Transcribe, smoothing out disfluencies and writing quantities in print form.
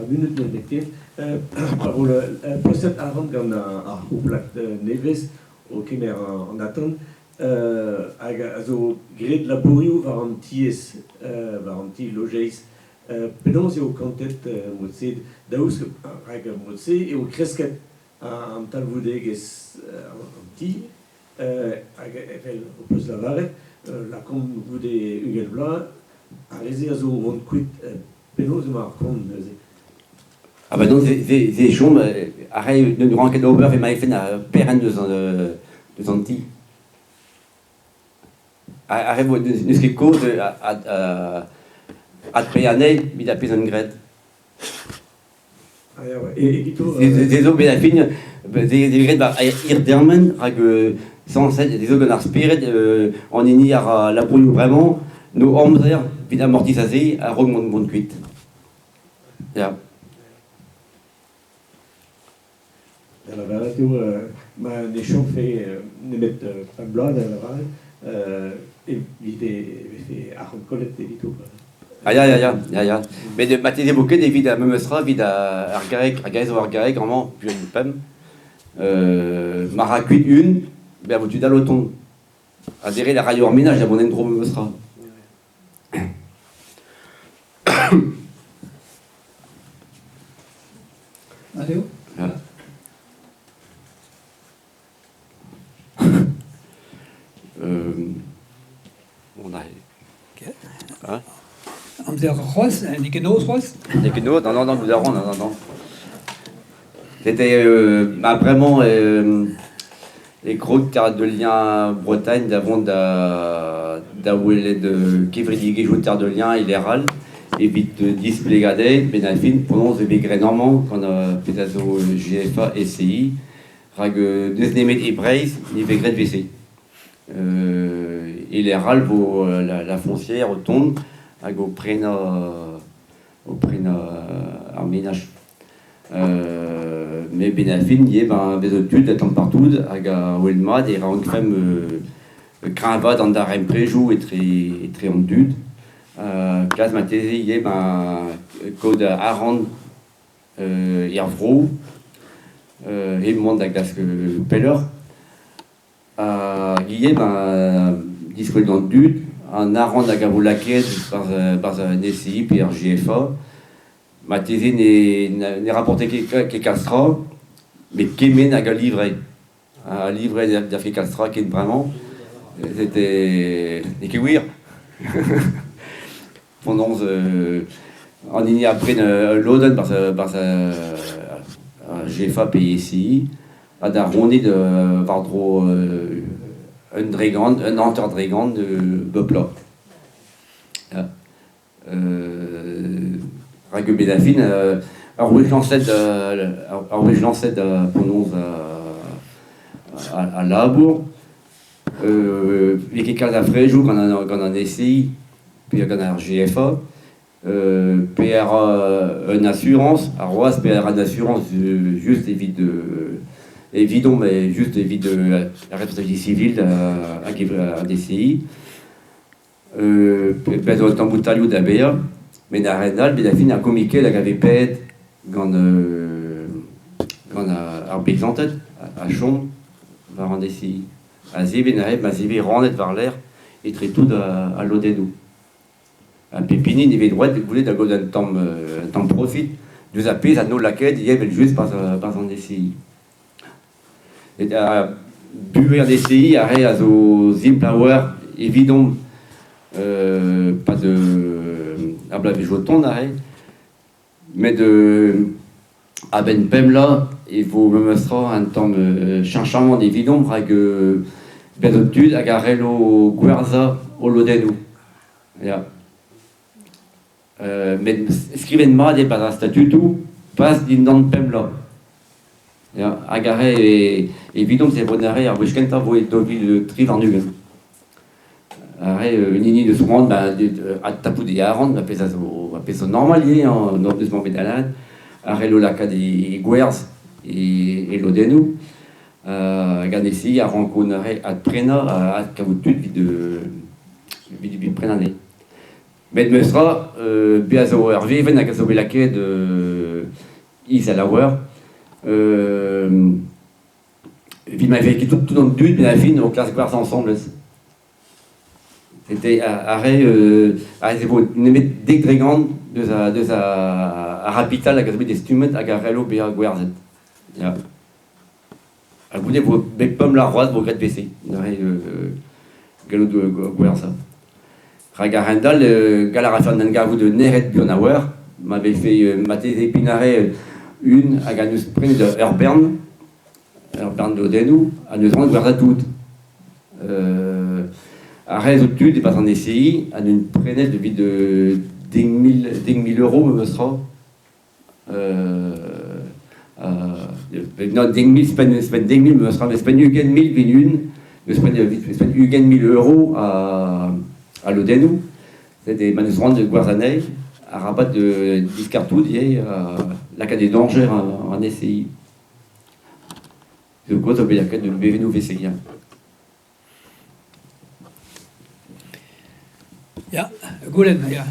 minute de parole peut-être avant qu'on a hoplat neves au Kemer en attente also gred laborio varanties varanti logis penons au content motse daus raga motse et au cresquet en tal vodeges anti evel opus lavare la com vude ugel bla a rezi azo on quit penons ma com Ah bah donc c'est chaud, mais arrête de nous rendre over et m'a fait un pérenne de zanti. Arrête de ce qui cause à préaner, il a pris une grette. Et des autres bénéfices, des grettes par irdermen, sans cette des autres spirit, on est ni à la brouille vraiment, nos hommes vite amortissés à remonter mon cuite. Yeah. La vérité, ma nation fait ne mettre pas blanc dans la valle et fait à recollecter et tout. Ja. Mais de baptiser beaucoup des vides à Memesra, vides à Argaïs ou Argaïs, vraiment, puis une femme. Maracuit une, ben vous tu dans l'automne. Adhérer la radio en ménage à mon endroit Memesra. Allez. On a. Hein? Haben Sie auch Ross, die Genos-Ross? Des Genos, non, nous avons, non. C'était vraiment les gros terres de lien Bretagne d'avant d'Awelé de Kivridigé, terre de lien, il est râle. Et vite displégadé, Benafin, prononce de Bégré normand, qu'on a peut-être au GFA et CI, rag Desnemet et Braise, ni Bégré de WC. Il est râle pour la foncière, au tombe, au préna arménage. Mais Benafin, il y a des études, des temps partout, à Ouelmad, et rend quand même cravat dans un préjou et très en dude. Classe ma thèse, il y a code Arand Irvro, et le monde à glace Peller. Il y a disque dans le dude, en Arand à Gavolaquet par un SCI, puis un GFA. Ma thèse n'est rapporté que Castra, mais qui mène à livrer. À livrer d'Afrique Castra, qui est vraiment. C'était des kiwis. Pendant on y a pris l'Oden par GFA PSI, à d'arrondi de Vardro un enterdrégant de Bepla. Rague Bédafine, alors je lançais prononce à Labour, et qui cas après joue quand on essaye. Puis il y a un GFA, PRA une assurance, à Roas, PRA d'assurance, juste évident, mais juste évite la responsabilité civile à DCI. Peut-être un tamboutalio d'ABA, mais dans Renal, il a fini à communiquer la GVPED, quand à Bixantet, à Chon, vers un DCI. À Zébénaïb, à Zébé, Randet, vers l'air, et très tout à l'Odénou. Un Pépini, il avait droit de voler d'un temps profit, deux appuis à nos laquettes, il y avait juste par un DCI. Et à buer un DCI, arrêt à zo Zimpower, évident, pas de. À blaver joton d'arrêt, mais à Ben Pemla, il faut me mettre un temps changement évident, que ben d'habitude, à Garello Guerza, au Lodeno. Mais scrivement des pas un statut tout passe d'une dans Pemla. Agaré et évident c'est bon arrêt à Wishkenta voit Doville Trivarnugen. Arrêt une ligne de souvent à Tapou des Aran, à Peso normalier en nordement pédalade. Arrêt le lac des Guers et l'Odenou. Ganessi à rencontrer à Prena à Cavoutud de Prénané. Bet mestra, beazo ar veven hag a zo belaket is a lawer. Vi ma veki tout an dud ben a fin o klas gwarz ensemble. C'était arrêt vo nemet dek dregant deus a rapital hag a zo bet estumet hag a relo bea gwarzet. Ya. A goude vo bet pom la roaz vo gret PC. Gallo de gwarza. Hag a rendal, galar a fer nan gavou de neret burnauer, m'avait fait maté épinaré une hag a neus prenne de Urbern de Odenou, a neus rand gwarza tout. A rez au tud, et pas en SCI, a neus prenel de vid de 10 000 euros, me sera. Non, 10 000, c'est 10 000, me sera, mais c'est pas Ugen 1000, vinune, c'est pas Ugen 1000 euros à l'Odenou. C'était manusrand de Gwarzanei, à rabat de discartout, à la cas des dangers en SCI. C'est quoi, ça veut dire que de Bévenou VCI. Ja, Gulen, ja.